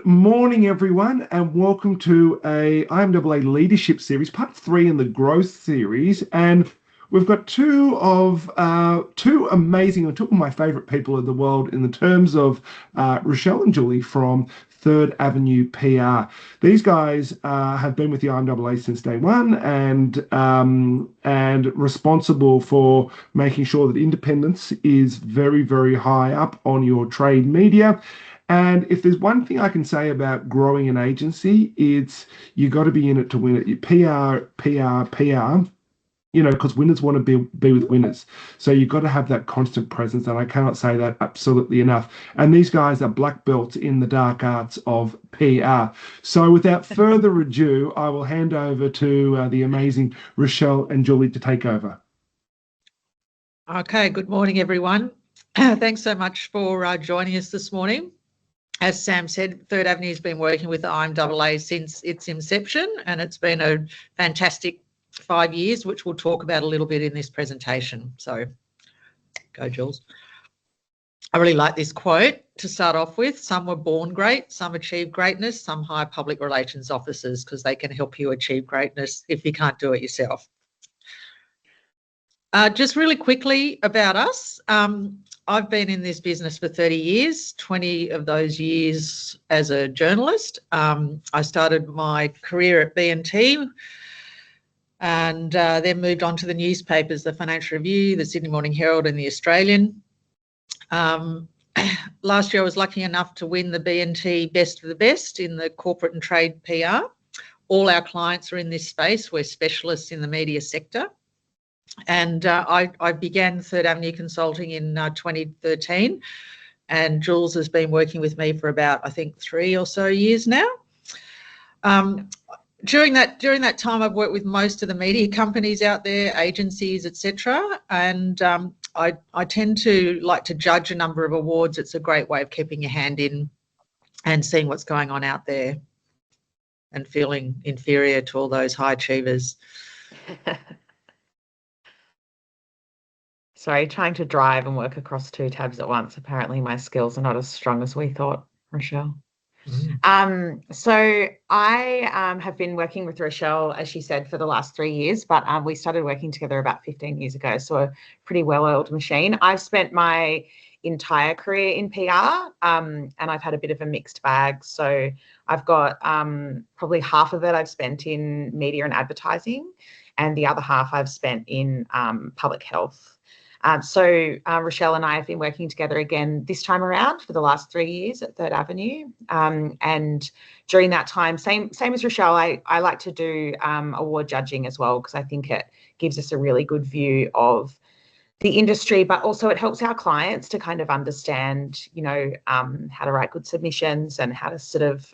morning, everyone, and welcome to a IMAA Leadership Series, part 3 in the Growth Series. And we've got two amazing, two of my favourite people in the world in the terms of Rochelle and Julie from Third Avenue PR. These guys have been with the IMAA since day one and responsible for making sure that independence is very, very high up on your trade media. And if there's one thing I can say about growing an agency, it's you got to be in it to win it. You PR, because winners want to be with winners. So you've got to have that constant presence, and I cannot say that absolutely enough. And these guys are black belts in the dark arts of PR. So without further ado, I will hand over to the amazing Rochelle and Julie to take over. Okay, good morning, everyone. Thanks so much for joining us this morning. As Sam said, Third Avenue has been working with the IMAA since its inception, and it's been a fantastic 5 years, which we'll talk about a little bit in this presentation. So go, Jules. I really like this quote to start off with. Some were born great, some achieve greatness, some hire public relations officers because they can help you achieve greatness if you can't do it yourself. Just really quickly about us. I've been in this business for 30 years, 20 of those years as a journalist. I started my career at B&T and then moved on to the newspapers, the Financial Review, the Sydney Morning Herald and the Australian. Last year I was lucky enough to win the B&T Best of the Best in the corporate and trade PR. All our clients are in this space. We're specialists in the media sector. And I began Third Avenue Consulting in 2013, and Jules has been working with me for about, I think, 3 or so years now. During that time, I've worked with most of the media companies out there, agencies, etc. And I tend to like to judge a number of awards. It's a great way of keeping your hand in and seeing what's going on out there and feeling inferior to all those high achievers. Sorry, trying to drive and work across 2 tabs at once. Apparently my skills are not as strong as we thought, Rochelle. So I have been working with Rochelle, as she said, for the last 3 years, but we started working together about 15 years ago, so a pretty well-oiled machine. I've spent my entire career in PR and I've had a bit of a mixed bag. So I've got probably half of it I've spent in media and advertising, and the other half I've spent in public health. So Rochelle and I have been working together again this time around for the last 3 years at Third Avenue. And during that time, same as Rochelle, I like to do award judging as well, because I think it gives us a really good view of the industry, but also it helps our clients to kind of understand, how to write good submissions and how to sort of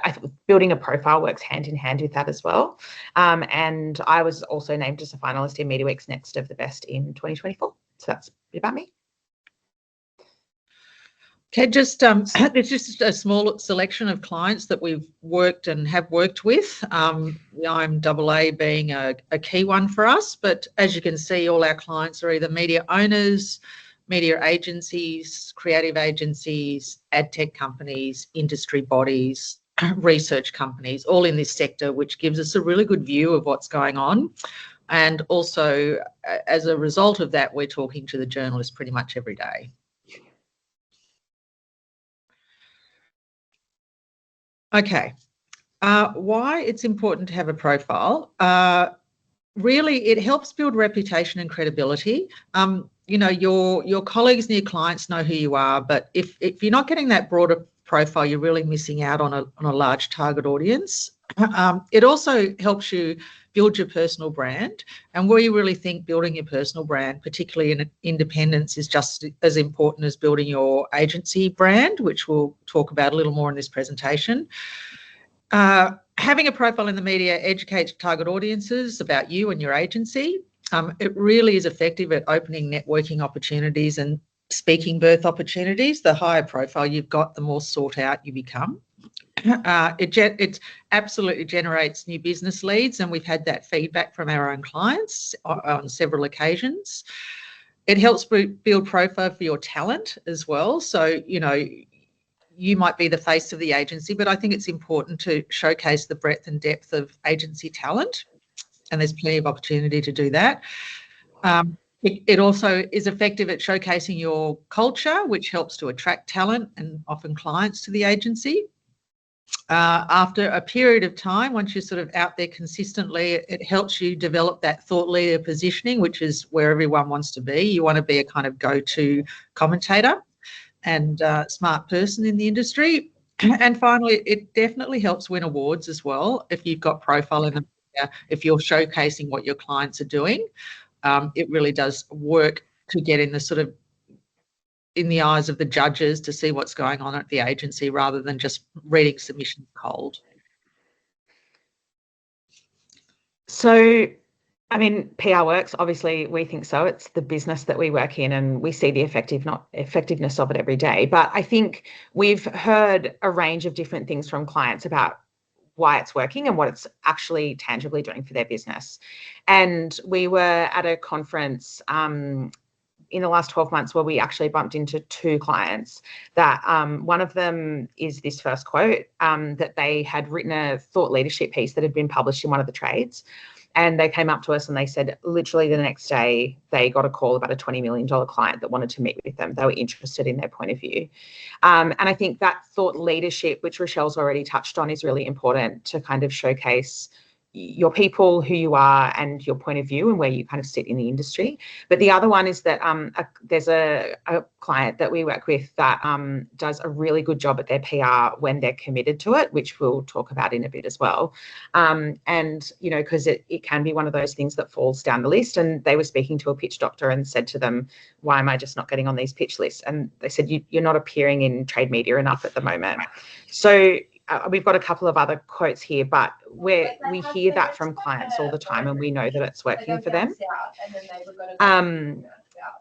I think building a profile works hand in hand with that as well. And I was also named as a finalist in Media Week's Next of the Best in 2024. So that's a bit about me. Okay, it's just a small selection of clients that we've worked and have worked with. The IMAA being a key one for us, but as you can see, all our clients are either media owners, media agencies, creative agencies, ad tech companies, industry bodies, research companies, all in this sector, which gives us a really good view of what's going on. And also, as a result of that, we're talking to the journalists pretty much every day. Okay, why it's important to have a profile. Really, it helps build reputation and credibility. Your colleagues and your clients know who you are, but if you're not getting that broader profile, you're really missing out on a large target audience. It also helps you build your personal brand, and we really think building your personal brand, particularly in independence, is just as important as building your agency brand, which we'll talk about a little more in this presentation. Having a profile in the media educates target audiences about you and your agency. It really is effective at opening networking opportunities and speaking birth opportunities. The higher profile you've got, the more sought out you become. It absolutely generates new business leads, and we've had that feedback from our own clients on several occasions. It helps build profile for your talent as well. So, you might be the face of the agency, but I think it's important to showcase the breadth and depth of agency talent, and there's plenty of opportunity to do that. It also is effective at showcasing your culture, which helps to attract talent and often clients to the agency. After a period of time, once you're sort of out there consistently, it helps you develop that thought leader positioning, which is where everyone wants to be. You want to be a kind of go-to commentator and smart person in the industry. And finally, it definitely helps win awards as well. If you've got profile in the media, if you're showcasing what your clients are doing, it really does work to get in the sort of in the eyes of the judges to see what's going on at the agency rather than just reading submissions cold. So, I mean, PR works. Obviously, we think so. It's the business that we work in, and we see the effectiveness of it every day. But I think we've heard a range of different things from clients about why it's working and what it's actually tangibly doing for their business. And we were at a conference in the last 12 months where we actually bumped into two clients that one of them is this first quote that they had written a thought leadership piece that had been published in one of the trades. And they came up to us and they said, literally the next day, they got a call about a $20 million client that wanted to meet with them. They were interested in their point of view. And I think that thought leadership, which Rochelle's already touched on, is really important to kind of showcase your people, who you are, and your point of view and where you kind of sit in the industry. But the other one is that there's a client that we work with that does a really good job at their PR when they're committed to it, which we'll talk about in a bit as well. And, you know, because it can be one of those things that falls down the list. And they were speaking to a pitch doctor and said to them, why am I just not getting on these pitch lists? And they said, you're not appearing in trade media enough at the moment. So we've got a couple of other quotes here, but we hear that from clients all the time and we know that it's working for them.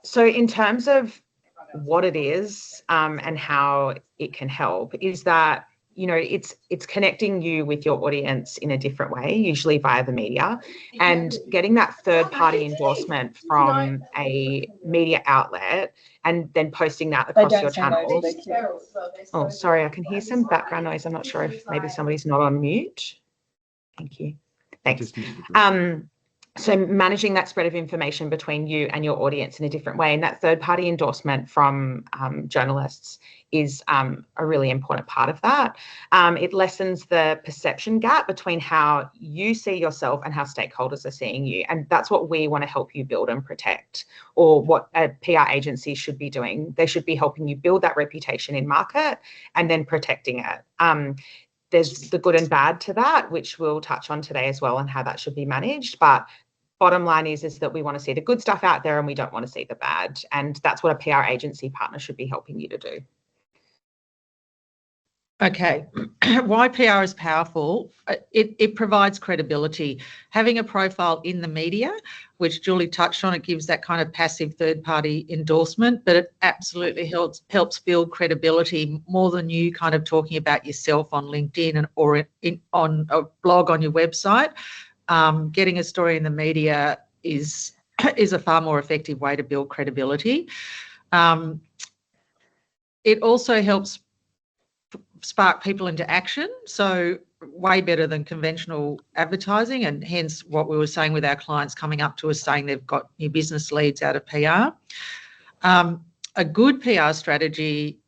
So in terms of what it is and how it can help is that, you know, it's connecting you with your audience in a different way, usually via the media, and getting that third-party endorsement from a media outlet and then posting that across your channels. Oh, sorry, I can hear some background noise. I'm not sure if maybe somebody's not on mute. Thank you. Thanks. So managing that spread of information between you and your audience in a different way, and that third-party endorsement from journalists is a really important part of that. It lessens the perception gap between how you see yourself and how stakeholders are seeing you. And that's what we want to help you build and protect, or what a PR agency should be doing. They should be helping you build that reputation in market and then protecting it. There's the good and bad to that, which we'll touch on today as well, and how that should be managed. But bottom line is that we want to see the good stuff out there and we don't want to see the bad. And that's what a PR agency partner should be helping you to do. Okay, why PR is powerful? It provides credibility. Having a profile in the media, which Julie touched on, it gives that kind of passive third-party endorsement, but it absolutely helps build credibility more than you kind of talking about yourself on LinkedIn or on a blog on your website. Getting a story in the media is a far more effective way to build credibility. It also helps spark people into action, so way better than conventional advertising, and hence what we were saying with our clients coming up to us saying they've got new business leads out of PR. A good PR strategy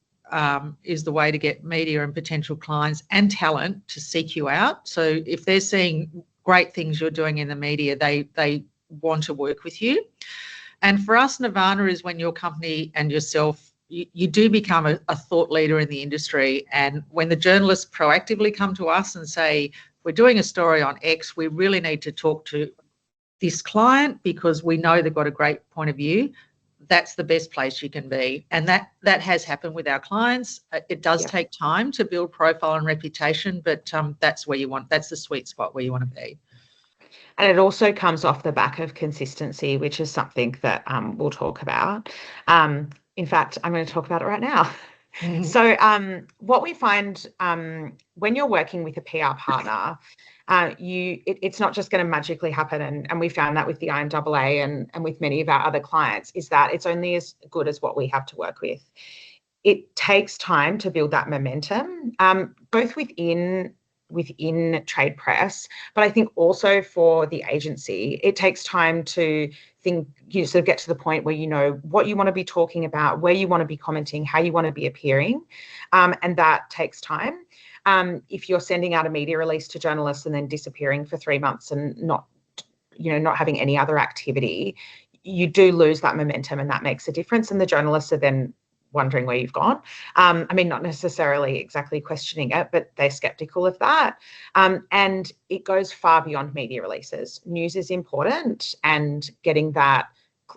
is the way to get media and potential clients and talent to seek you out. So if they're seeing great things you're doing in the media, they want to work with you. And for us, Nirvana is when your company and yourself, you do become a thought leader in the industry. And when the journalists proactively come to us and say, we're doing a story on X, we really need to talk to this client because we know they've got a great point of view, that's the best place you can be. And that has happened with our clients. It does take time to build profile and reputation, but that's where that's the sweet spot where you want to be. And it also comes off the back of consistency, which is something that we'll talk about. In fact, I'm going to talk about it right now. Mm-hmm. So what we find when you're working with a PR partner, it's not just going to magically happen. And we found that with the IMAA and with many of our other clients, is that it's only as good as what we have to work with. it takes time to build that momentum, both within trade press, but I think also for the agency, it takes time to think, you sort of get to the point where you know what you want to be talking about, where you want to be commenting, how you want to be appearing, and that takes time. If you're sending out a media release to journalists and then disappearing for 3 months and not having any other activity, you do lose that momentum, and that makes a difference. And the journalists are then wondering where you've gone. I mean, not necessarily exactly questioning it, but they're skeptical of that. And it goes far beyond media releases. News is important, and getting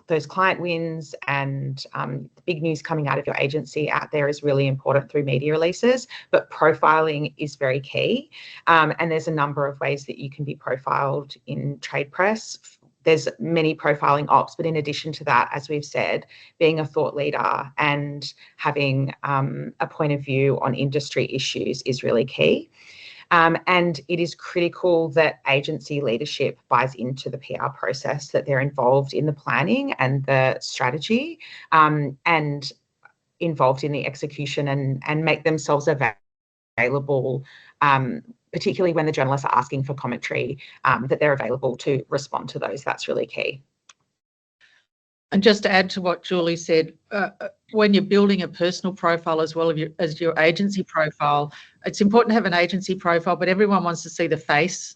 those client wins and the big news coming out of your agency out there is really important through media releases, but profiling is very key. And there's a number of ways that you can be profiled in trade press. There's many profiling ops, but in addition to that, as we've said, being a thought leader and having a point of view on industry issues is really key. And it is critical that agency leadership buys into the PR process, that they're involved in the planning and the strategy, and involved in the execution, and make themselves available, particularly when the journalists are asking for commentary, that they're available to respond to those. That's really key. And just to add to what Julie said, when you're building a personal profile as well as your agency profile, it's important to have an agency profile, but everyone wants to see the face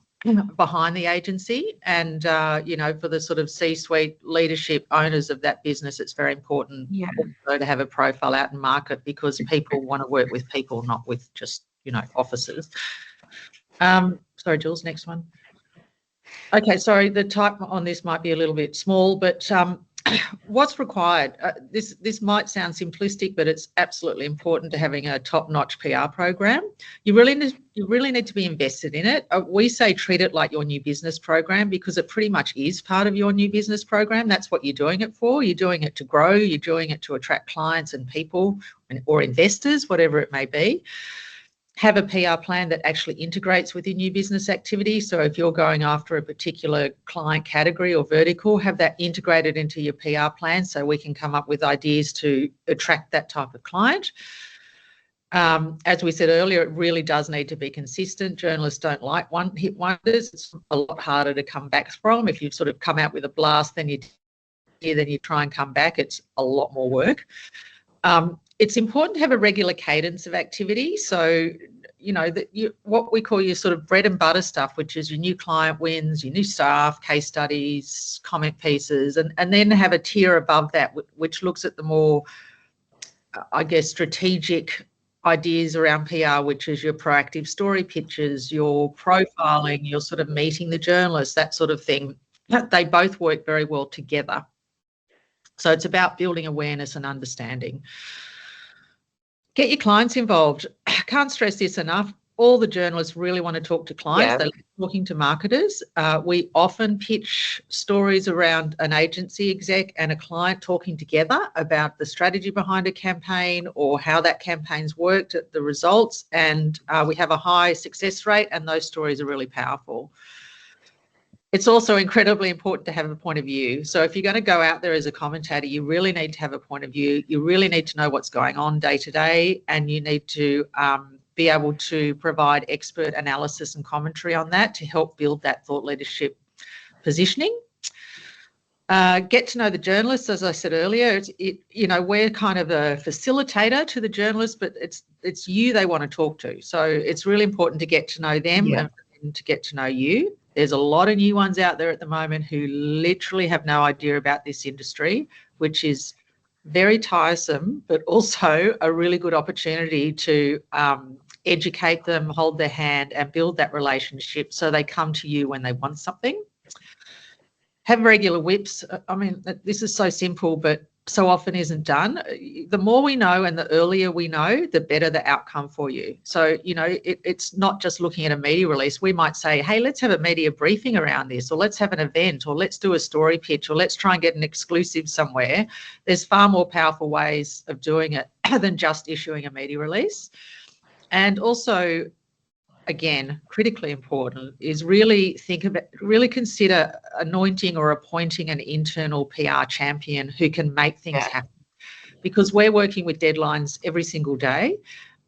behind the agency. And, for the sort of C-suite leadership owners of that business, it's very important also to have a profile out in market, because people want to work with people, not with just, officers. Sorry, Jules, next one. Okay, sorry, the type on this might be a little bit small, but what's required? This might sound simplistic, but it's absolutely important to having a top-notch PR program. You really need to be invested in it. We say treat it like your new business program, because it pretty much is part of your new business program. That's what you're doing it for. You're doing it to grow. You're doing it to attract clients and people or investors, whatever it may be. Have a PR plan that actually integrates with your new business activity. So if you're going after a particular client category or vertical, have that integrated into your PR plan so we can come up with ideas to attract that type of client. As we said earlier, it really does need to be consistent. Journalists don't like one-hit wonders. It's a lot harder to come back from. If you've sort of come out with a blast, then you try and come back. It's a lot more work. It's important to have a regular cadence of activity. So, what we call your sort of bread and butter stuff, which is your new client wins, your new staff, case studies, comment pieces, and then have a tier above that, which looks at the more, strategic ideas around PR, which is your proactive story pitches, your profiling, your sort of meeting the journalists, that sort of thing. They both work very well together. So it's about building awareness and understanding. Get your clients involved. I can't stress this enough. All the journalists really want to talk to clients. They like talking to marketers. We often pitch stories around an agency exec and a client talking together about the strategy behind a campaign or how that campaign's worked, the results, and we have a high success rate, and those stories are really powerful. It's also incredibly important to have a point of view. So if you're going to go out there as a commentator, you really need to have a point of view. You really need to know what's going on day to day, and you need to be able to provide expert analysis and commentary on that to help build that thought leadership positioning. Get to know the journalists, as I said earlier. We're kind of a facilitator to the journalists, but it's you they want to talk to. So it's really important to get to know them and to get to know you. There's a lot of new ones out there at the moment who literally have no idea about this industry, which is very tiresome, but also a really good opportunity to educate them, hold their hand, and build that relationship so they come to you when they want something. Have regular whips. I mean, this is so simple, but so often isn't done. The more we know and the earlier we know, the better the outcome for you. So, it's not just looking at a media release. We might say, hey, let's have a media briefing around this, or let's have an event, or let's do a story pitch, or let's try and get an exclusive somewhere. There's far more powerful ways of doing it than just issuing a media release. And also, again, critically important is really consider anointing or appointing an internal PR champion who can make things happen. because we're working with deadlines every single day.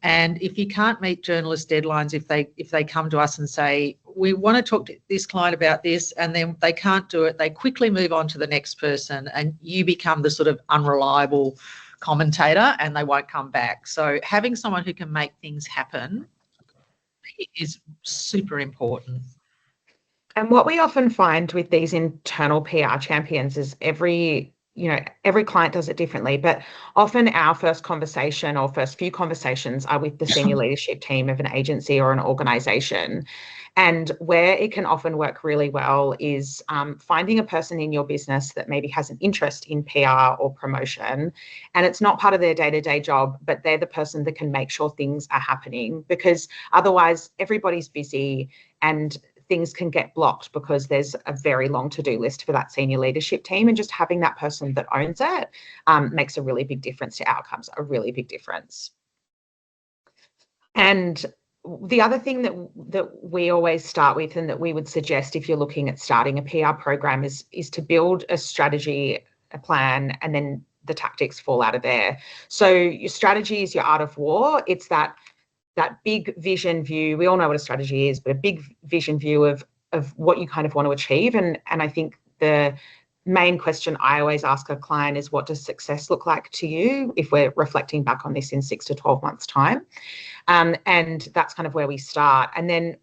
And if you can't meet journalist deadlines, if they come to us and say, we want to talk to this client about this, and then they can't do it, they quickly move on to the next person, and you become the sort of unreliable commentator and they won't come back. So having someone who can make things happen is super important. And what we often find with these internal PR champions is every client does it differently, but often our first conversation or first few conversations are with the senior leadership team of an agency or an organization. And where it can often work really well is finding a person in your business that maybe has an interest in PR or promotion, and it's not part of their day-to-day job, but they're the person that can make sure things are happening, because otherwise everybody's busy and things can get blocked because there's a very long to-do list for that senior leadership team, and just having that person that owns it makes a really big difference to outcomes, a really big difference. And the other thing that we always start with, and that we would suggest if you're looking at starting a PR program, is to build a strategy, a plan, and then the tactics fall out of there. So your strategy is your art of war. It's that big vision view. We all know what a strategy is, but a big vision view of what you kind of want to achieve. And I think the main question I always ask a client is, what does success look like to you if we're reflecting back on this in 6 to 12 months time? And that's kind of where we start. And then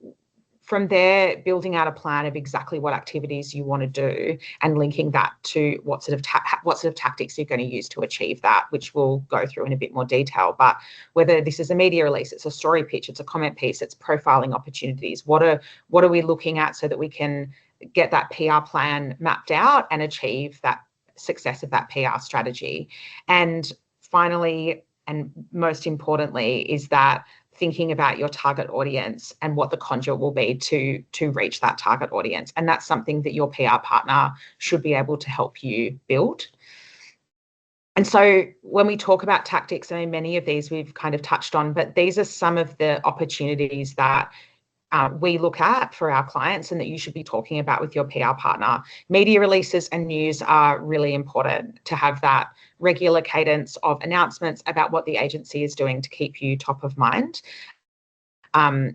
from there, building out a plan of exactly what activities you want to do and linking that to what sort of tactics you're going to use to achieve that, which we'll go through in a bit more detail. But whether this is a media release, it's a story pitch, it's a comment piece, it's profiling opportunities, what are we looking at so that we can get that PR plan mapped out and achieve that success of that PR strategy. And finally, and most importantly, is that thinking about your target audience and what the conduit will be to reach that target audience. And that's something that your PR partner should be able to help you build. And so when we talk about tactics, I mean, many of these we've kind of touched on, but these are some of the opportunities that we look at for our clients and that you should be talking about with your PR partner. Media releases and news are really important to have that regular cadence of announcements about what the agency is doing to keep you top of mind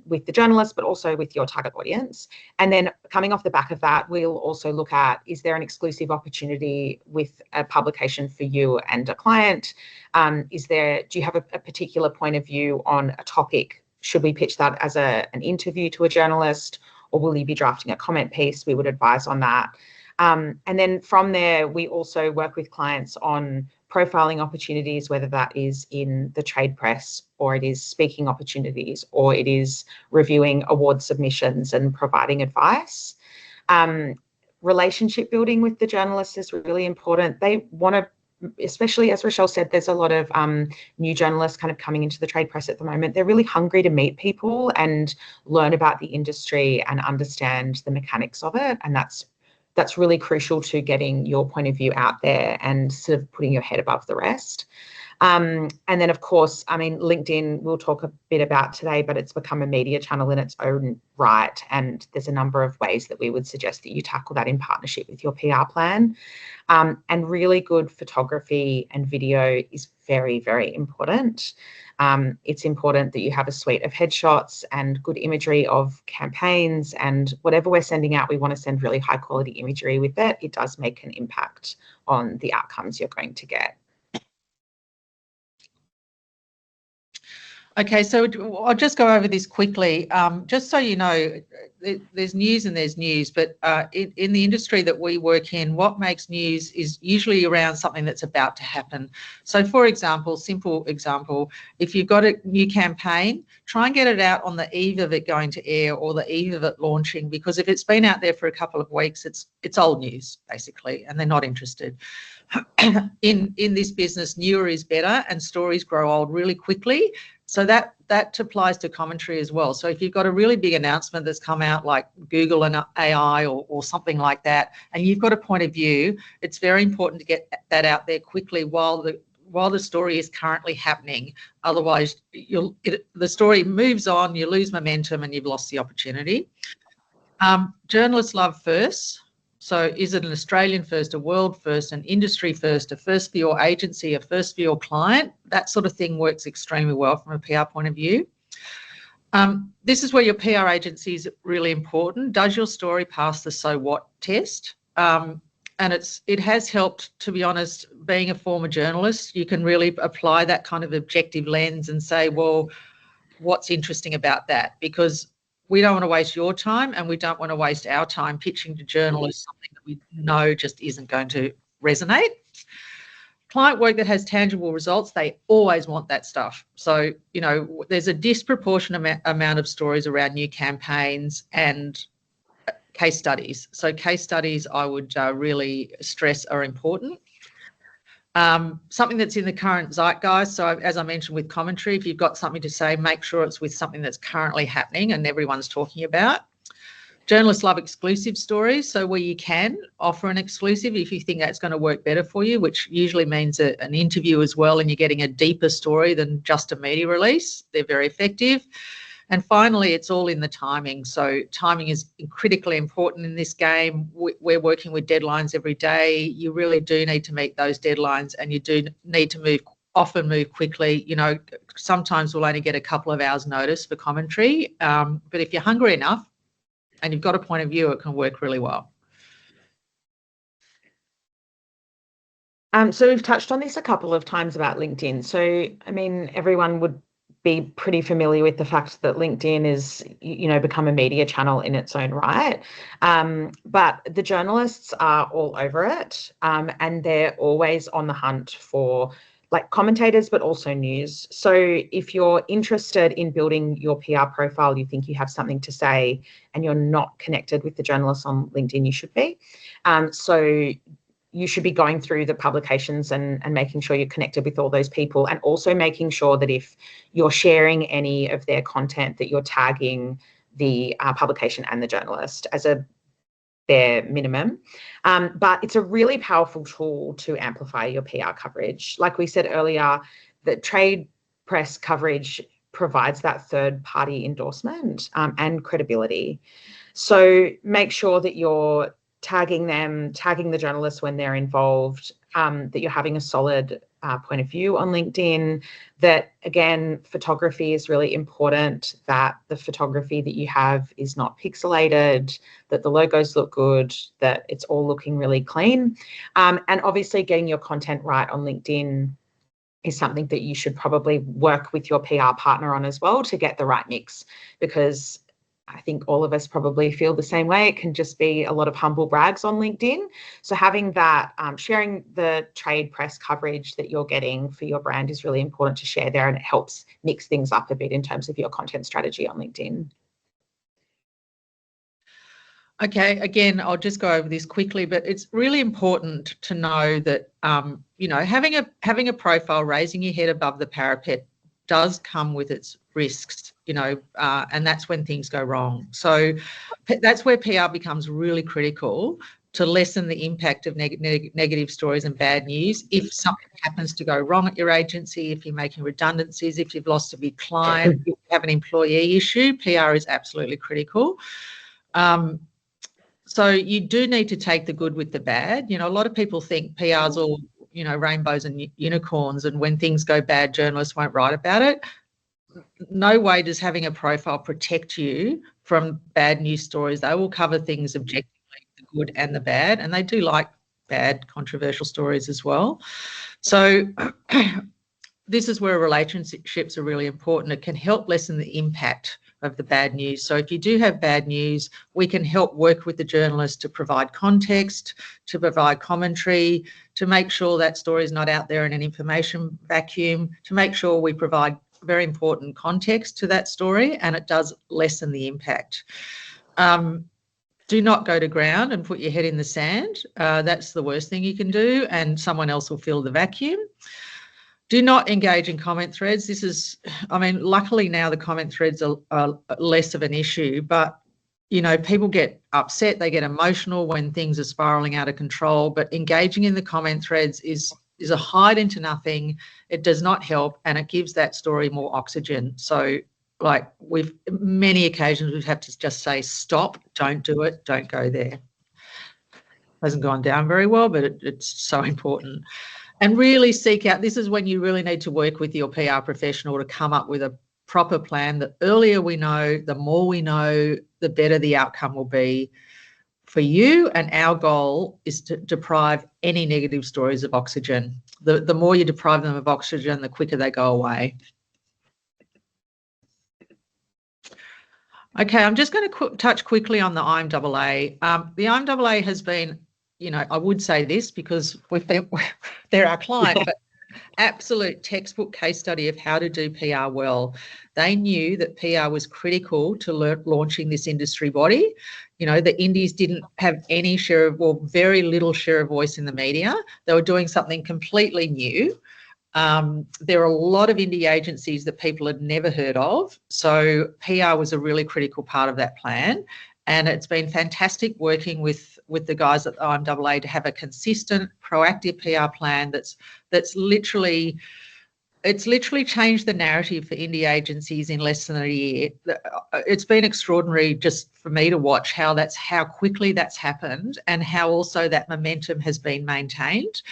with the journalists, but also with your target audience. And then coming off the back of that, we'll also look at, is there an exclusive opportunity with a publication for you and a client? Do you have a particular point of view on a topic? Should we pitch that as an interview to a journalist, or will you be drafting a comment piece? We would advise on that. And then from there, we also work with clients on profiling opportunities, whether that is in the trade press, or it is speaking opportunities, or it is reviewing award submissions and providing advice. Relationship building with the journalists is really important. They want to, especially as Rochelle said, there's a lot of new journalists kind of coming into the trade press at the moment. They're really hungry to meet people and learn about the industry and understand the mechanics of it. And that's really crucial to getting your point of view out there and sort of putting your head above the rest. And then, of course, I mean, LinkedIn, we'll talk a bit about today, but it's become a media channel in its own right. And there's a number of ways that we would suggest that you tackle that in partnership with your PR plan. And really good photography and video is very, very important. It's important that you have a suite of headshots and good imagery of campaigns, and whatever we're sending out, we want to send really high quality imagery with it. It does make an impact on the outcomes you're going to get. Okay, so I'll just go over this quickly, just so you know, there's news and there's news, but in the industry that we work in, what makes news is usually around something that's about to happen. So for example, simple example, if you've got a new campaign, try and get it out on the eve of it going to air or the eve of it launching, because if it's been out there for a couple of weeks, it's old news basically, and they're not interested. In this business, newer is better, and stories grow old really quickly. So that applies to commentary as well. So if you've got a really big announcement that's come out like Google and AI or something like that, and you've got a point of view, it's very important to get that out there quickly while the story is currently happening. Otherwise, the story moves on, you lose momentum, and you've lost the opportunity. Journalists love firsts. So is it an Australian first, a world first, an industry first, a first for your agency, a first for your client? That sort of thing works extremely well from a PR point of view. This is where your PR agency is really important. Does your story pass the so what test? And it has helped, to be honest, being a former journalist, you can really apply that kind of objective lens and say, well, what's interesting about that? Because we don't want to waste your time and we don't want to waste our time pitching to journalists something that we know just isn't going to resonate. Client work that has tangible results, they always want that stuff. So, you know, there's a disproportionate amount of stories around new campaigns and case studies. So case studies I would really stress are important. Something that's in the current zeitgeist. So as I mentioned with commentary, if you've got something to say, make sure it's with something that's currently happening and everyone's talking about. Journalists love exclusive stories. So where you can offer an exclusive, if you think that's going to work better for you, which usually means an interview as well, and you're getting a deeper story than just a media release, they're very effective. And finally, it's all in the timing. So timing is critically important in this game. We're working with deadlines every day. You really do need to meet those deadlines, and you do need to often move quickly. You know, sometimes we'll only get a couple of hours notice for commentary. But if you're hungry enough and you've got a point of view, it can work really well. So we've touched on this a couple of times about LinkedIn. So, I mean, everyone would be pretty familiar with the fact that LinkedIn is, you know, become a media channel in its own right. But the journalists are all over it, and they're always on the hunt for like commentators, but also news. So if you're interested in building your PR profile, you think you have something to say and you're not connected with the journalists on LinkedIn, you should be. So you should be going through the publications and making sure you're connected with all those people, and also making sure that if you're sharing any of their content, that you're tagging the publication and the journalist as a bare minimum. But it's a really powerful tool to amplify your PR coverage. Like we said earlier, the trade press coverage provides that third-party endorsement and credibility. So make sure that you're tagging them, tagging the journalists when they're involved, that you're having a solid point of view on LinkedIn, that, again, photography is really important, that the photography that you have is not pixelated, that the logos look good, that it's all looking really clean. And obviously getting your content right on LinkedIn is something that you should probably work with your PR partner on as well to get the right mix, because I think all of us probably feel the same way. It can just be a lot of humble brags on LinkedIn. So having that, sharing the trade press coverage that you're getting for your brand is really important to share there, and it helps mix things up a bit in terms of your content strategy on LinkedIn. Okay, again, I'll just go over this quickly, but it's really important to know that, you know, having a profile, raising your head above the parapet does come with its risks, you know, and that's when things go wrong. So that's where PR becomes really critical to lessen the impact of negative stories and bad news. If something happens to go wrong at your agency, if you're making redundancies, if you've lost a big client, if you have an employee issue, PR is absolutely critical. So you do need to take the good with the bad. You know, a lot of people think PR's all, you know, rainbows and unicorns, and when things go bad, journalists won't write about it. No way does having a profile protect you from bad news stories. They will cover things objectively, the good and the bad, and they do like bad, controversial stories as well. So this is where relationships are really important. It can help lessen the impact of the bad news. So if you do have bad news, we can help work with the journalist to provide context, to provide commentary, to make sure that story is not out there in an information vacuum, to make sure we provide very important context to that story, and it does lessen the impact. Do not go to ground and put your head in the sand. That's the worst thing you can do, and someone else will fill the vacuum. Do not engage in comment threads. This is, I mean, luckily now the comment threads are less of an issue, but, you know, people get upset, they get emotional when things are spiraling out of control, but engaging in the comment threads is a hide into nothing. It does not help, and it gives that story more oxygen. So, like, many occasions we've had to just say, stop, don't do it, don't go there. Hasn't gone down very well, but it's so important. And really seek out, this is when you really need to work with your PR professional to come up with a proper plan. The earlier we know, the more we know, the better the outcome will be for you. And our goal is to deprive any negative stories of oxygen. The more you deprive them of oxygen, the quicker they go away. Okay, I'm just going to touch quickly on the IMAA. The IMAA has been, I would say this because they're our client, but absolute textbook case study of how to do PR well. They knew that PR was critical to launching this industry body. The indies didn't have any share of, or very little share of voice in the media. They were doing something completely new. There are a lot of indie agencies that people had never heard of. So PR was a really critical part of that plan. And it's been fantastic working with the guys at the IMAA to have a consistent, proactive PR plan that's literally changed the narrative for indie agencies in less than a year. It's been extraordinary just for me to watch how quickly that's happened and how also that momentum has been maintained.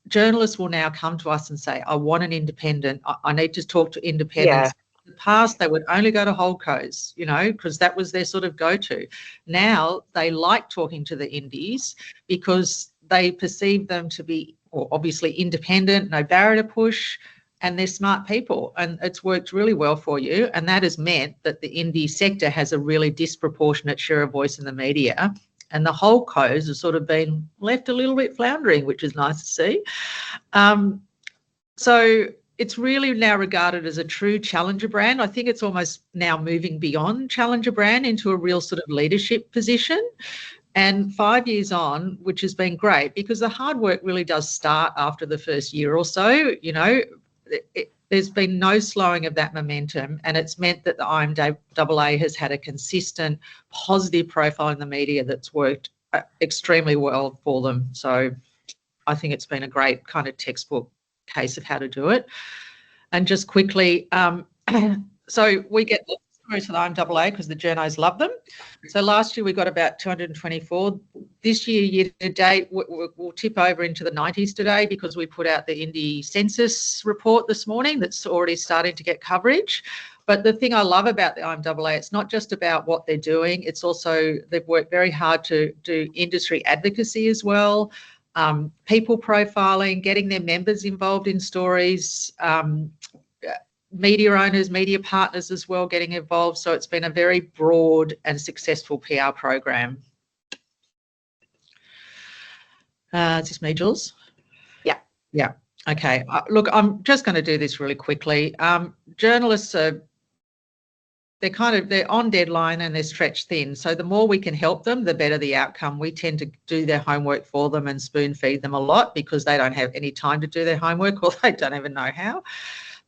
Journalists will now come to us and say, I want an independent. I need to talk to independents. Yeah. In the past, they would only go to holdcos, because that was their sort of go-to. Now they like talking to the indies because they perceive them to be obviously independent, no barrier to push, and they're smart people. And it's worked really well for you. And that has meant that the indie sector has a really disproportionate share of voice in the media. And the holdcos have sort of been left a little bit floundering, which is nice to see. So it's really now regarded as a true challenger brand. I think it's almost now moving beyond challenger brand into a real sort of leadership position. And 5 years on, which has been great because the hard work really does start after the first year or so, there's been no slowing of that momentum, and it's meant that the IMAA has had a consistent positive profile in the media that's worked extremely well for them. So I think it's been a great kind of textbook case of how to do it. And just quickly, so we get stories for the IMAA because the journos love them. So last year we got about 224. This year to date, we'll tip over into the 90s today because we put out the indie census report this morning that's already starting to get coverage. But the thing I love about the IMAA, it's not just about what they're doing. It's also they've worked very hard to do industry advocacy as well, people profiling, getting their members involved in stories, media owners, media partners as well getting involved. So it's been a very broad and successful PR program. Is this me, Jules? Yeah. Yeah. Okay. Look, I'm just going to do this really quickly. Journalists they're on deadline and they're stretched thin. So the more we can help them, the better the outcome. We tend to do their homework for them and spoon feed them a lot because they don't have any time to do their homework or they don't even know how.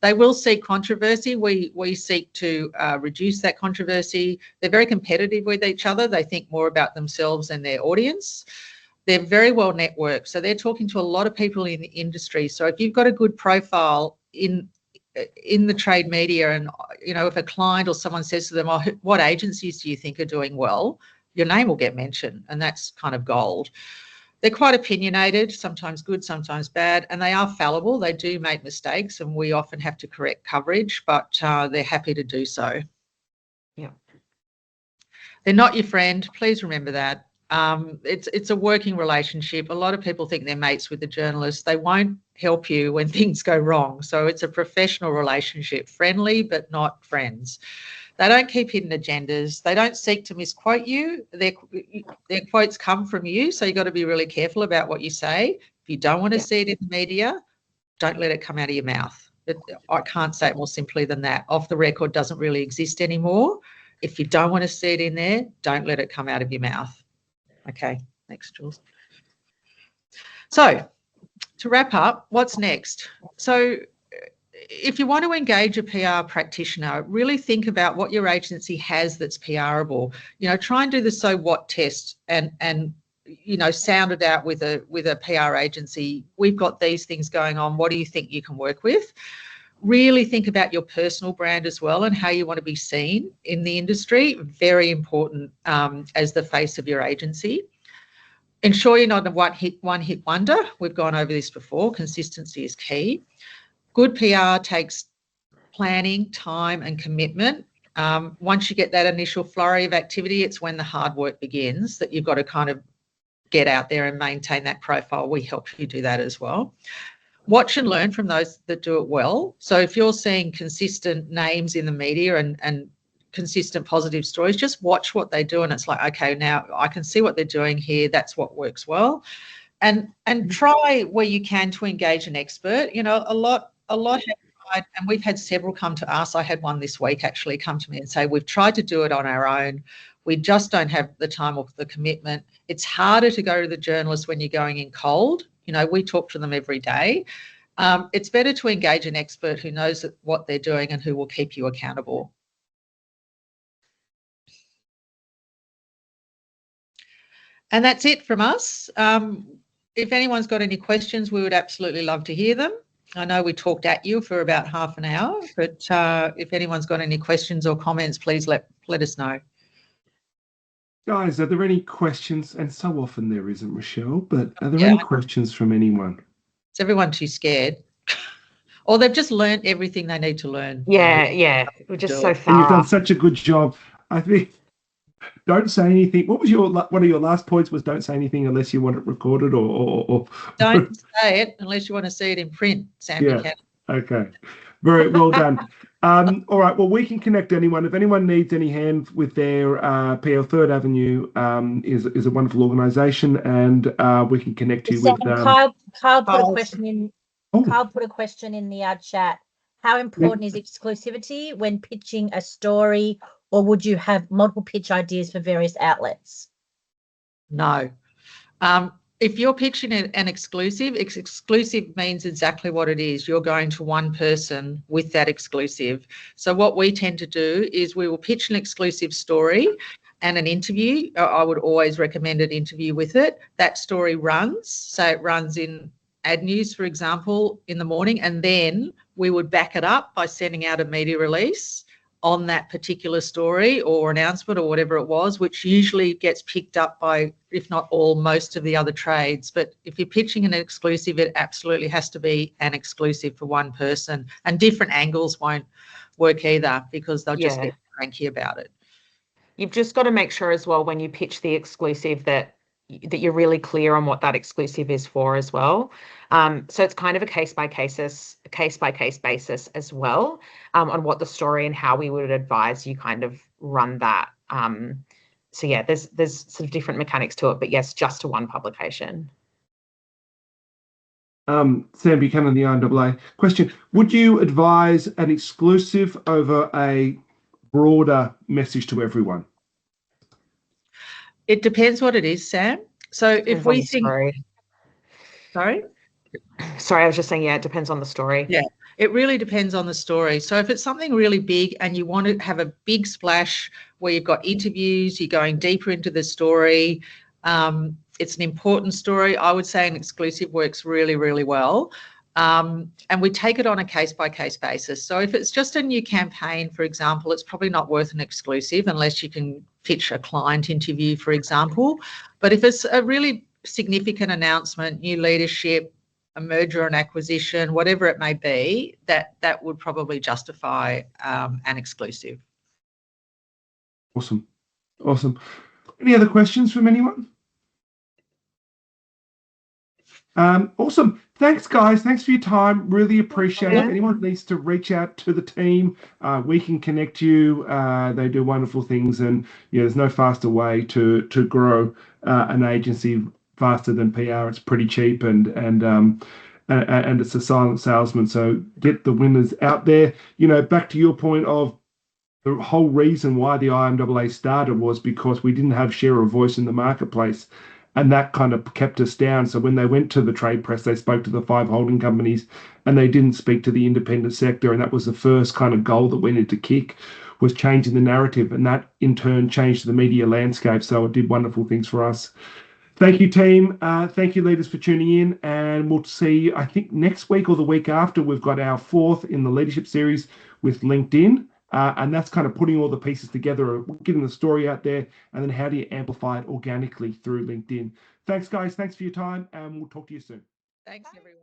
They will seek controversy. We seek to reduce that controversy. They're very competitive with each other. They think more about themselves and their audience. They're very well networked. So they're talking to a lot of people in the industry. So if you've got a good profile in the trade media and, if a client or someone says to them, oh, what agencies do you think are doing well? Your name will get mentioned, and that's kind of gold. They're quite opinionated, sometimes good, sometimes bad, and they are fallible. They do make mistakes, and we often have to correct coverage, but they're happy to do so. Yeah. They're not your friend. Please remember that. It's a working relationship. A lot of people think they're mates with the journalists. They won't help you when things go wrong. So it's a professional relationship, friendly but not friends. They don't keep hidden agendas. They don't seek to misquote you. Their quotes come from you, so you've got to be really careful about what you say. If you don't want to see it in the media, don't let it come out of your mouth. I can't say it more simply than that. Off the record doesn't really exist anymore. If you don't want to see it in there, don't let it come out of your mouth. Okay, next, Jules. So to wrap up, what's next? So if you want to engage a PR practitioner, really think about what your agency has that's PRable. Try and do the so what test and sound it out with a PR agency. We've got these things going on. What do you think you can work with? Really think about your personal brand as well and how you want to be seen in the industry. Very important as the face of your agency. ensure you're not a one-hit wonder. We've gone over this before. Consistency is key. Good PR takes planning, time, and commitment. Once you get that initial flurry of activity, it's when the hard work begins that you've got to kind of get out there and maintain that profile. We help you do that as well. Watch and learn from those that do it well. So if you're seeing consistent names in the media and consistent positive stories, just watch what they do, and it's like, okay, now I can see what they're doing here. That's what works well. And try where you can to engage an expert. You know, a lot have tried, and we've had several come to us. I had one this week actually come to me and say, we've tried to do it on our own. We just don't have the time or the commitment. It's harder to go to the journalist when you're going in cold. You know, we talk to them every day. It's better to engage an expert who knows what they're doing and who will keep you accountable. And that's it from us. If anyone's got any questions, we would absolutely love to hear them. I know we talked at you for about half an hour, but if anyone's got any questions or comments, please let us know. Guys, are there any questions? And so often there isn't, Rochelle, but are there any questions from anyone? Is everyone too scared? Or they've just learned everything they need to learn? Yeah. We're just so far. And you've done such a good job. I think, don't say anything. What was one of your last points was don't say anything unless you want it recorded or Don't say it unless you want to see it in print, Sam. Yeah. Okay. Very well done. All right. Well, we can connect anyone. If anyone needs any hand with their PL Third Avenue is a wonderful organisation, and we can connect you with. Kyle put a question in. Kyle put a question in the chat. How important is exclusivity when pitching a story, or would you have multiple pitch ideas for various outlets? No. If you're pitching an exclusive, exclusive means exactly what it is. You're going to one person with that exclusive. So what we tend to do is we will pitch an exclusive story and an interview. I would always recommend an interview with it. That story runs. So it runs in Ad News, for example, in the morning, and then we would back it up by sending out a media release on that particular story or announcement or whatever it was, which usually gets picked up by, if not all, most of the other trades. But if you're pitching an exclusive, it absolutely has to be an exclusive for one person, and different angles won't work either because they'll just get cranky about it. You've just got to make sure as well when you pitch the exclusive that you're really clear on what that exclusive is for as well. So it's kind of a case by case basis as well on what the story and how we would advise you kind of run that. So yeah, there's sort of different mechanics to it, but yes, just to one publication. Sam Buchanan, the IMAA. Question: would you advise an exclusive over a broader message to everyone? It depends what it is, Sam. So if we think, sorry, I was just saying, yeah, it depends on the story. Yeah, it really depends on the story. So if it's something really big and you want to have a big splash where you've got interviews, you're going deeper into the story, it's an important story, I would say an exclusive works really, really well. And we take it on a case-by-case basis. So if it's just a new campaign, for example, it's probably not worth an exclusive unless you can pitch a client interview, for example. But if it's a really significant announcement, new leadership, a merger and acquisition, whatever it may be, that would probably justify an exclusive. Awesome. Any other questions from anyone? Awesome. Thanks, guys. Thanks for your time. Really appreciate it. If anyone needs to reach out to the team, we can connect you. They do wonderful things, and there's no faster way to grow an agency faster than PR. It's pretty cheap, and it's a silent salesman. So get the winners out there. Back to your point of the whole reason why the IMAA started was because we didn't have share of voice in the marketplace. And that kind of kept us down. So when they went to the trade press, they spoke to the 5 holding companies and they didn't speak to the independent sector. And that was the first kind of goal that we needed to kick, was changing the narrative. And that in turn changed the media landscape. So it did wonderful things for us. Thank you, team. Thank you, leaders, for tuning in. And we'll see, I think next week or the week after, we've got our 4th in the leadership series with LinkedIn. And that's kind of putting all the pieces together, getting the story out there, and then how do you amplify it organically through LinkedIn. Thanks, guys. Thanks for your time, and we'll talk to you soon. Thanks, Bye. everyone.